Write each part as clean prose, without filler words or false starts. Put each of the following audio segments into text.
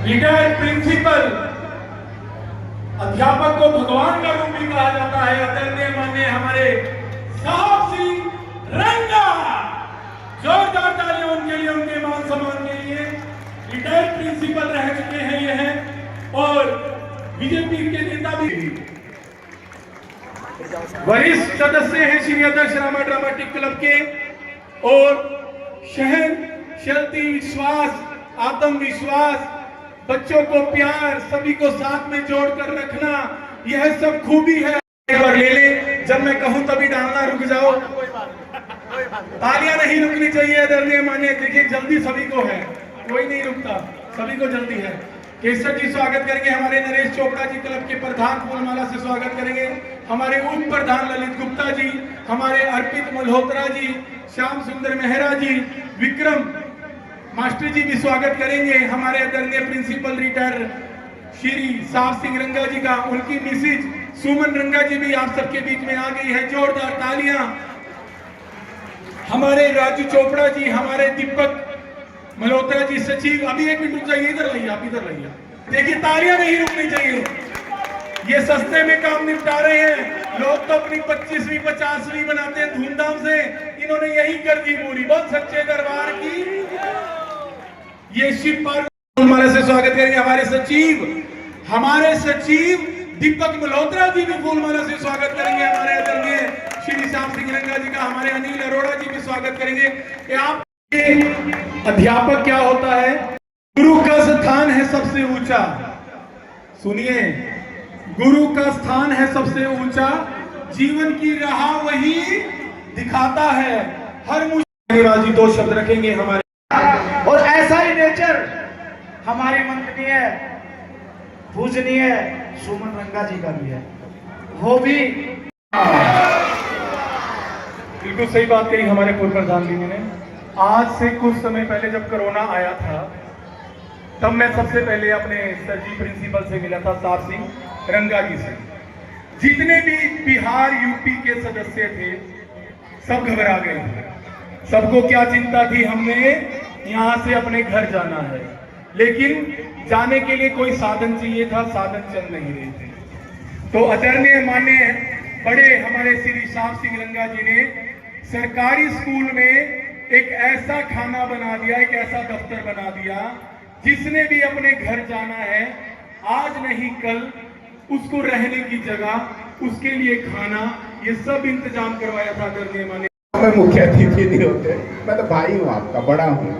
Retired principal, अध्यापक को भगवान का रूप भी कहा जाता है। आदरणीय माननीय हमारे साहब सिंह रंगा, जोरदार तालियां उनके लिए, उनके मान सम्मान के लिए। रिटायर्ड प्रिंसिपल रह चुके हैं ये हैं और बीजेपी के नेता भी, वरिष्ठ सदस्य हैं श्री आदर्श रामा ड्रामेटिक क्लब के, और शहर शक्ति, विश्वास, आत्मविश्वास, बच्चों को प्यार, सभी को साथ में जोड़कर रखना, यह सब खूबी है। एक बार ले ले, जब मैं कहूं तभी डालना, रुक जाओ, तालियां नहीं रुकनी चाहिए। आदरणीय माननीय, देखिए जल्दी सभी को है, कोई नहीं रुकता, सभी को जल्दी है। केसर जी स्वागत करेंगे, हमारे नरेश चोपड़ा जी क्लब के प्रधान फूलमाला से स्वागत करेंगे, हमारे उप प्रधान ललित गुप्ता जी, हमारे अर्पित मल्होत्रा जी, श्याम सुंदर मेहरा जी, विक्रम मास्टर जी भी स्वागत करेंगे, हमारे आदरणीय प्रिंसिपल रिटायर श्री साहब सिंह रंगा जी का, उनकी मिसिज सुमन रंगा जी भी आप सबके बीच में आ गई है, जोरदार तालियां। हमारे राजू चोपड़ा जी, हमारे दीपक मल्होत्रा जी सचिव, अभी एक मिनट रुक जाइए, इधर लाइए, आप इधर लाइए, देखिए तालियां नहीं रुकनी चाहिए। ये सस्ते में काम निपटा रहे हैं, लोग तो अपनी 25वीं 50वीं बनाते हैं धूमधाम से, इन्होंने यही कर दी पूरी। बहुत सच्चे दरबार की ये शिव पार्वती से स्वागत करेंगे हमारे सचिव दीपक मल्होत्रा जी भी फूलमाला से स्वागत करेंगे, हमारे आदरणीय श्री श्याम सिंह रंगा जी का, हमारे अनिल अरोड़ा जी भी स्वागत करेंगे। कि आप अध्यापक क्या होता है? गुरु का स्थान है सबसे ऊंचा, सुनिए, गुरु का स्थान है सबसे ऊंचा, जीवन की राह वही दिखाता है, हर मुश्किल दो शब्द रखेंगे हमारे, और ऐसा ही नेचर हमारी मंत्रणीय पूजनीय सुमन रंगा जी का भी है, वो भी बिल्कुल सही बात कही हमारे पूर्व प्रधान जी ने। आज से कुछ समय पहले जब कोरोना आया था, तब मैं सबसे पहले अपने सर जी प्रिंसिपल से मिला था, साहब सिंह रंगा जी से। जितने भी बिहार यूपी के सदस्य थे सब घबरा गए थे, सबको क्या चिंता थी, हमने यहाँ से अपने घर जाना है, लेकिन जाने के लिए कोई साधन चाहिए था, साधन चल नहीं रहे थे। तो आदरणीय माननीय बड़े हमारे श्री साहब सिंह रंगा जी ने सरकारी स्कूल में एक ऐसा खाना बना दिया, एक ऐसा दफ्तर बना दिया, जिसने भी अपने घर जाना है, आज नहीं कल, उसको रहने की जगह, उसके लिए खाना, ये सब इंतजाम करवाया था। आदरणीय माननीय, मैं मुख्य अतिथि नहीं होते, मैं तो भाई हूँ, आपका बड़ा हूँ,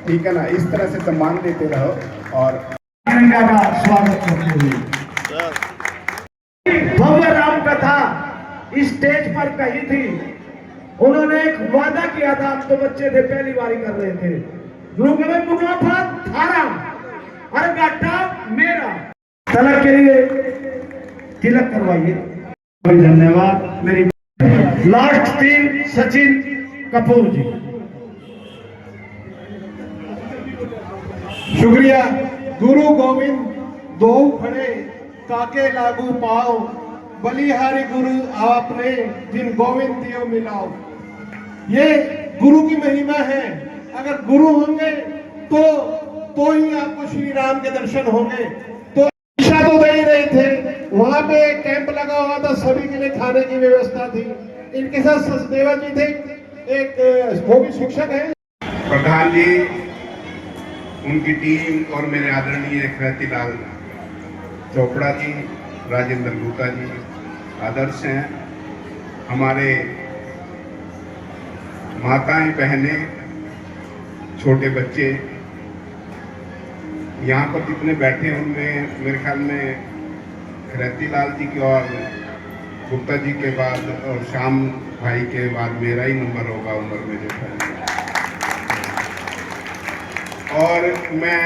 ठीक है ना, इस तरह से सम्मान देते रहो। और रंगा का स्वागत करते हुए भव्य राम कथा स्टेज पर कही थी, उन्होंने एक वादा किया था, आप तो बच्चे थे, पहली बारी कर रहे थे, रुकवे मुनाफा थारा और घाटा मेरा, तलक के लिए तिलक करवाइए। धन्यवाद। मेरी लास्ट 3 सचिन कपूर जी, शुक्रिया। गुरु गोविंद दो खड़े काके लागू पाओ, बलिहारी गुरु आपने जिन गोविंद दियो मिलाओ। ये गुरु की महिमा है, अगर गुरु होंगे तो ही आपको श्री राम के दर्शन होंगे। तो शिक्षा तो दे ही रहे थे, वहां पे कैंप लगा हुआ था, सभी के लिए खाने की व्यवस्था थी। इनके साथ सचदेवा जी थे, एक वो भी शिक्षक है, प्रधान जी, उनकी टीम और मेरे आदरणीय खैतीलाल चोपड़ा जी, राजेंद्र गुप्ता जी आदर्श हैं, हमारे माताएं, बहनें, छोटे बच्चे यहाँ पर जितने बैठे हैं, उनमें मेरे ख्याल में खैतीलाल जी के और गुप्ता जी के बाद और श्याम भाई के बाद मेरा ही नंबर होगा उम्र में जो है। और मैं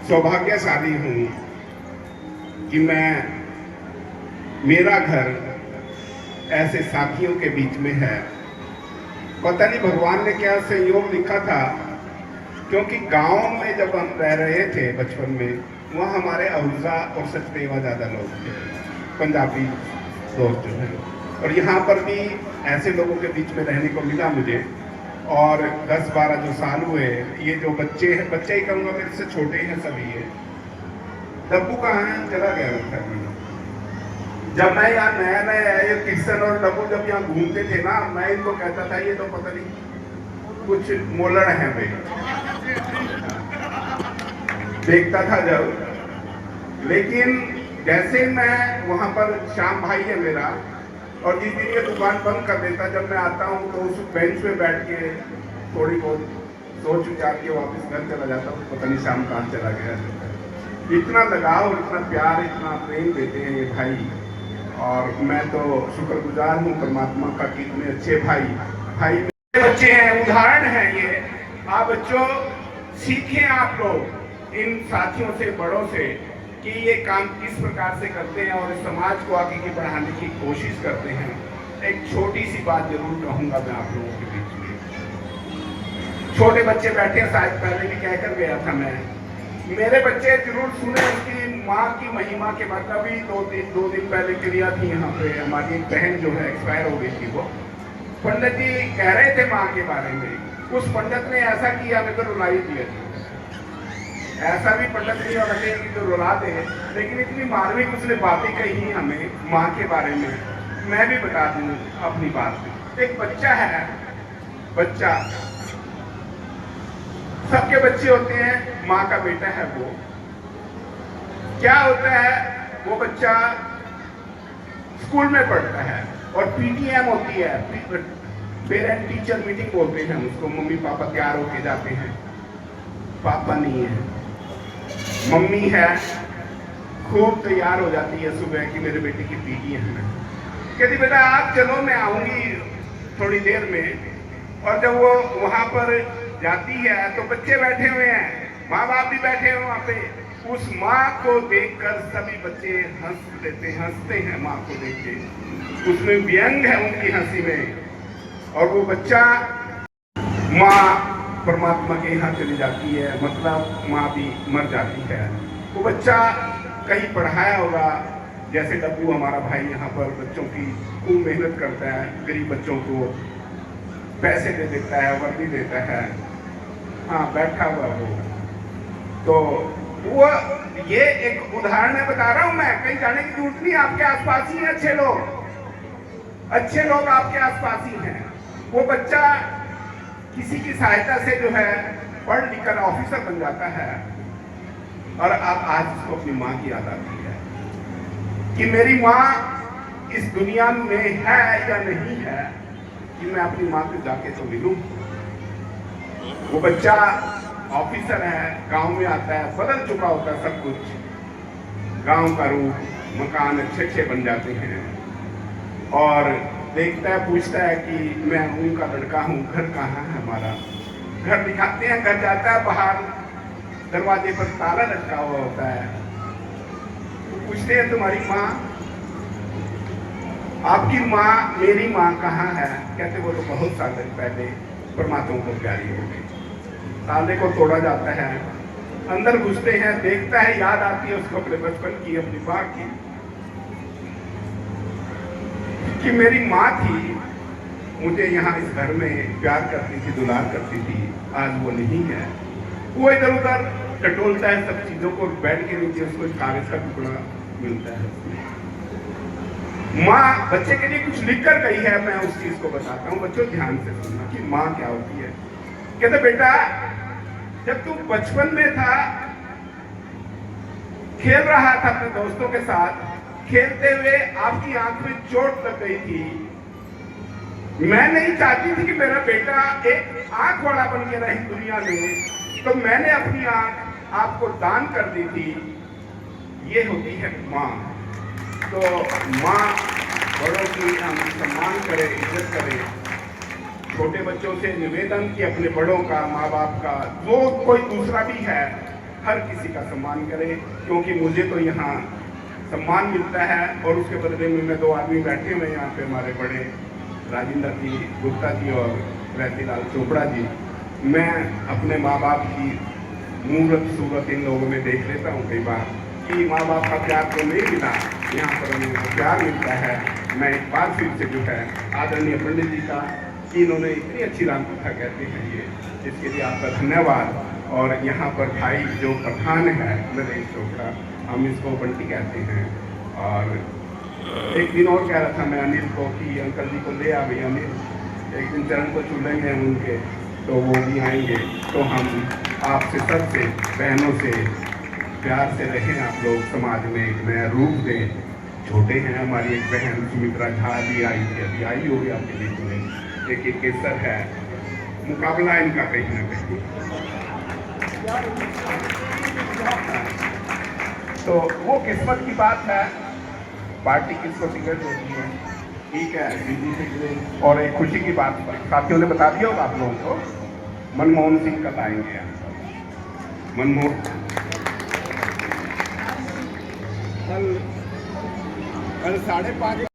सौभाग्यशाली हूँ कि मेरा घर ऐसे साथियों के बीच में है। पता नहीं भगवान ने क्या संयोग लिखा था, क्योंकि गांव में जब हम रह रहे थे बचपन में, वहाँ हमारे अहुजा और सचदेवा ज़्यादा लोग थे, पंजाबी दोस्त जो है, और यहाँ पर भी ऐसे लोगों के बीच में रहने को मिला मुझे। और 10-12 जो साल हुए, ये जो बच्चे हैं, बच्चे ही कहूँगा, मेरे से छोटे हैं सभी ये। डब्बू कहाँ है? चला गया था। जब मैं यहाँ नया नया आया, ये किशन और डब्बू जब यहाँ घूमते थे ना, मैं इनको कहता था ये तो पता नहीं कुछ मोलड़ है भाई, देखता था जब। लेकिन जैसे मैं वहां पर, श्याम भाई है मेरा, और जिस दिन ये दुकान बंद कर देता, जब मैं आता हूँ तो उस बेंच पे बैठ के थोड़ी बहुत सोच विचार के वापस घर चला जाता हूँ, पता नहीं शाम कहाँ चला गया। इतना लगाव, इतना प्यार, इतना प्रेम देते हैं ये भाई, और मैं तो शुक्रगुजार हूँ परमात्मा का कि इतने अच्छे भाई बच्चे हैं, उदाहरण है ये। आप बच्चों सीखें, आप लोग इन साथियों से, बड़ों से, कि ये काम किस प्रकार से करते हैं और इस समाज को आगे की बढ़ाने की कोशिश करते हैं। एक छोटी सी बात जरूर कहूंगा मैं आप लोगों के बीच में। छोटे बच्चे बैठे हैं, शायद पहले भी कहकर गया था मैं, मेरे बच्चे जरूर सुने उसकी माँ की महिमा के मतलब भी। दो दिन पहले क्रिया थी यहाँ पे, हमारी एक बहन जो है एक्सपायर हो गई थी। वो पंडित जी कह रहे थे माँ के बारे में, उस पंडित ने ऐसा किया, मेरे को रुलाई दिया। ऐसा भी पंडित नहीं होना चाहिए कि जो रुला दे, लेकिन इतनी मार्मिक उसने बातें कही हमें माँ के बारे में। मैं भी बता दूं अपनी बात। एक बच्चा है, बच्चा, सबके बच्चे होते हैं, माँ का बेटा है वो। क्या होता है, वो बच्चा स्कूल में पढ़ता है और पीटीएम होती है, पेरेंट टीचर मीटिंग बोलते हैं उसको। मम्मी पापा तैयार होके जाते हैं, पापा नहीं है, मम्मी है, खूब तैयार हो जाती है सुबह कि मेरे बेटे की पीटीएम है। कहती बेटा आप चलो, मैं आऊंगी थोड़ी देर में। और जब वो वहां पर जाती है तो बच्चे बैठे हुए हैं, माँ बाप भी बैठे हुए वहां पे। उस माँ को देखकर सभी बच्चे हंसते हैं माँ को देख के। उसमें व्यंग है उनकी हंसी में। और वो बच्चा, माँ परमात्मा के यहाँ चली जाती है, मतलब माँ भी मर जाती है। वो बच्चा कहीं पढ़ाया होगा, जैसे डब्बू हमारा भाई यहाँ पर बच्चों की खूब मेहनत करता है, गरीब बच्चों को पैसे दे देता है, वर्दी देता है। हाँ, बैठा हुआ वो। तो वो ये एक उदाहरण मैं बता रहा हूँ मैं, कहीं जाने की जरूरत नहीं। आपके आसपास ही हैं अच्छे लोग आपके आसपास ही हैं। वो बच्चा किसी की सहायता से जो है पढ़ लिख कर ऑफिसर बन जाता है, और अब आज उसको अपनी माँ की याद आती है कि मेरी माँ इस दुनिया में है या नहीं है, कि मैं अपनी माँ को जाके तो मिलूं। वो बच्चा ऑफिसर है, गांव में आता है, बदल चुका होता है सब कुछ, गांव का रूप, मकान अच्छे बन जाते हैं। और देखता है, पूछता है कि मैं उनका लड़का हूँ, घर कहाँ है हमारा। घर दिखाते हैं, घर जाता है, बाहर दरवाजे पर ताला लटका हुआ होता है। तो पूछते हैं तुम्हारी माँ, आपकी माँ, मेरी माँ कहाँ है? कहते वो तो बहुत साल पहले परमात्मा को प्यारी हो गई। ताले को तोड़ा जाता है, अंदर घुसते हैं, देखता है, याद आती है उसको अपने बचपन की, अपनी माँ की, कि मेरी माँ थी, मुझे यहाँ इस घर में प्यार करती थी, दुलार करती थी, आज वो नहीं है। वो इधर उधर टटोलता है सब चीजों को, बेड के नीचे उसको कागज का टुकड़ा मिलता है। माँ बच्चे के लिए कुछ लिख कर गई है, मैं उस चीज को बताता हूँ, बच्चों ध्यान से सुनना कि माँ क्या होती है। कहते बेटा, जब तू बचपन में था, खेल रहा था अपने दोस्तों के साथ, खेलते हुए आपकी आंख में चोट लग गई थी। मैं नहीं चाहती थी कि मेरा बेटा एक आंख वाला बन के रहे दुनिया में, तो मैंने अपनी आंख आपको दान कर दी थी। ये होती है माँ। तो माँ, बड़ों की हम सम्मान करें, इज्जत करें। छोटे बच्चों से निवेदन कि अपने बड़ों का, माँ बाप का, जो कोई दूसरा भी है, हर किसी का सम्मान करें, क्योंकि मुझे तो यहाँ सम्मान मिलता है। और उसके बदले में मैं 2 आदमी बैठे हुए यहाँ पे, हमारे बड़े राजेंद्र जी गुप्ता जी और रैतीलाल चोपड़ा जी। मैं अपने माँ बाप की मूर्त सूरत इन लोगों में देख लेता हूँ कई बार, कि माँ बाप का प्यार तो नहीं मिला, यहाँ पर हमें प्यार मिलता है। मैं एक बार फिर से जो है आदरणीय पंडित जी का कि इन्होंने इतनी अच्छी राम कथा कहते हैं ये, इसके लिए आपका धन्यवाद। और यहाँ पर भाई जो प्रधान है नरेश चोपड़ा, हम इसको बंटी कहते हैं। और एक दिन और कह रहा था मैं अनिल को कि अंकल जी को ले आ भाई अनिल, एक दिन चरण को छूलेंगे हम उनके, तो वो भी आएंगे। तो हम आपसे सबसे बहनों से प्यार से रहें, आप लोग समाज में एक नया रूप दें। छोटे हैं, हमारी एक बहन सुमित्रा झा भी आई थी, अभी आई होगी आपके बीच में। एक केसर है, मुकाबला इनका कहीं ना कहीं। तो वो किस्मत की बात है, पार्टी किसको टिकट देती है, ठीक है, बीजेपी। और एक खुशी की बात साथियों ने बता दिया होगा आप लोगों को, मनमोहन सिंह कल आएंगे। मनमोहन कल 5:30